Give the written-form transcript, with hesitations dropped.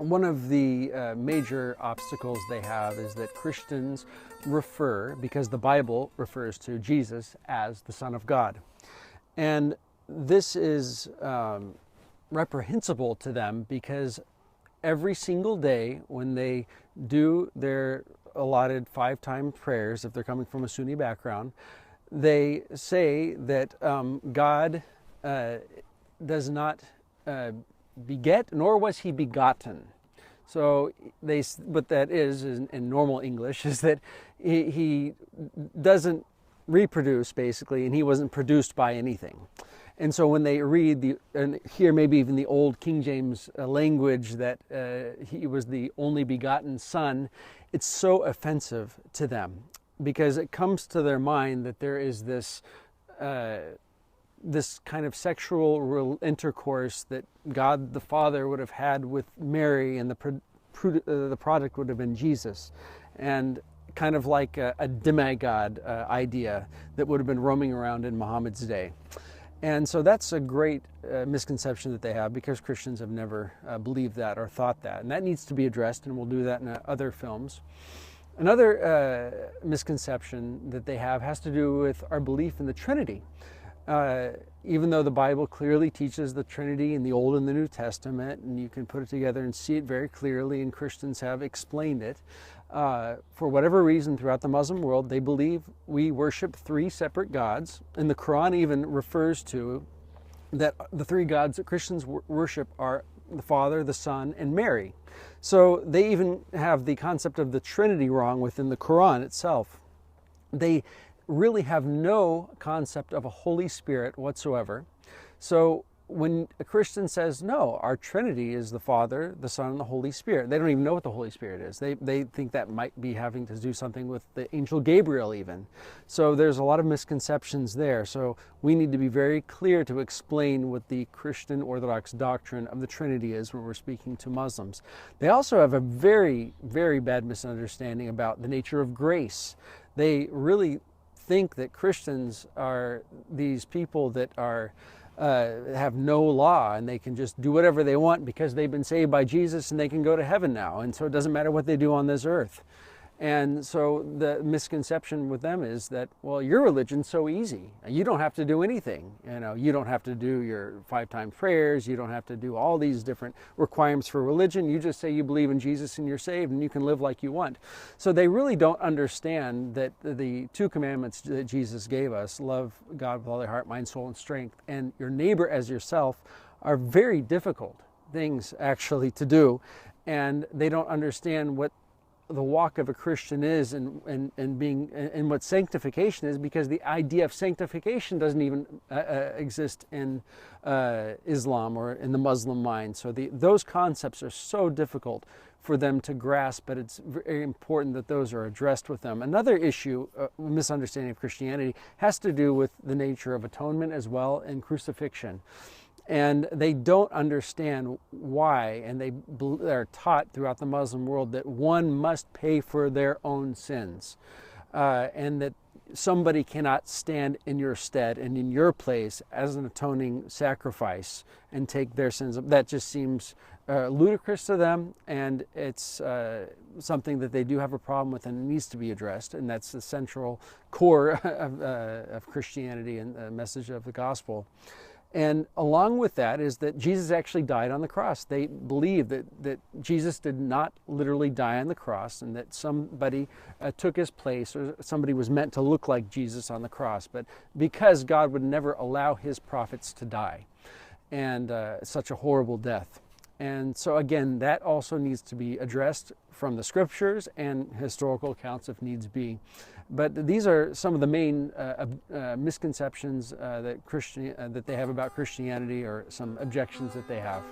One of the major obstacles they have is that Christians refer, because the Bible refers to Jesus as the Son of God. And this is reprehensible to them, because every single day when they do their allotted 5-time prayers, if they're coming from a Sunni background, they say that God does not beget, nor was he begotten. So what that is in normal English is that he doesn't reproduce, basically, and he wasn't produced by anything. And so when they read and hear maybe even the old King James language that he was the only begotten Son, it's so offensive to them, because it comes to their mind that there is this kind of sexual intercourse that God the Father would have had with Mary, and the product would have been Jesus, and kind of like a demigod idea that would have been roaming around in Muhammad's day. And so that's a great misconception that they have, because Christians have never believed that or thought that. And that needs to be addressed, and we'll do that in other films. Another misconception that they have has to do with our belief in the Trinity. Even though the Bible clearly teaches the Trinity in the Old and the New Testament, and you can put it together and see it very clearly, and Christians have explained it, for whatever reason throughout the Muslim world, they believe we worship 3 separate gods, and the Quran even refers to that the 3 gods that Christians worship are the Father, the Son, and Mary. So they even have the concept of the Trinity wrong within the Quran itself. They really have no concept of a Holy Spirit whatsoever. So when a Christian says, no, our Trinity is the Father, the Son, and the Holy Spirit, they don't even know what the Holy Spirit is. They think that might be having to do something with the angel Gabriel even. So there's a lot of misconceptions there. So we need to be very clear to explain what the Christian Orthodox doctrine of the Trinity is when we're speaking to Muslims. They also have a very, very bad misunderstanding about the nature of grace. They really think that Christians are these people that are have no law, and they can just do whatever they want because they've been saved by Jesus, and they can go to heaven now, and so it doesn't matter what they do on this earth. And so the misconception with them is that, well, your religion's so easy. You don't have to do anything. You don't have to do your 5-time prayers. You don't have to do all these different requirements for religion. You just say you believe in Jesus and you're saved, and you can live like you want. So they really don't understand that the 2 commandments that Jesus gave us, love God with all your heart, mind, soul, and strength, and your neighbor as yourself, are very difficult things actually to do. And they don't understand what the walk of a Christian is, and what sanctification is, because the idea of sanctification doesn't even exist in Islam or in the Muslim mind. So those concepts are so difficult for them to grasp, but it's very important that those are addressed with them. Another issue, misunderstanding of Christianity, has to do with the nature of atonement as well, and crucifixion. And they don't understand why, and they are taught throughout the Muslim world that one must pay for their own sins, and that somebody cannot stand in your stead and in your place as an atoning sacrifice and take their sins. That just seems ludicrous to them, and it's something that they do have a problem with, and it needs to be addressed. And that's the central core of Christianity and the message of the gospel. And along with that is that Jesus actually died on the cross. They believe that Jesus did not literally die on the cross, and that somebody took his place, or somebody was meant to look like Jesus on the cross. But because God would never allow his prophets to die, and such a horrible death. And so again, that also needs to be addressed from the scriptures and historical accounts if needs be. But these are some of the main misconceptions that they have about Christianity, or some objections that they have.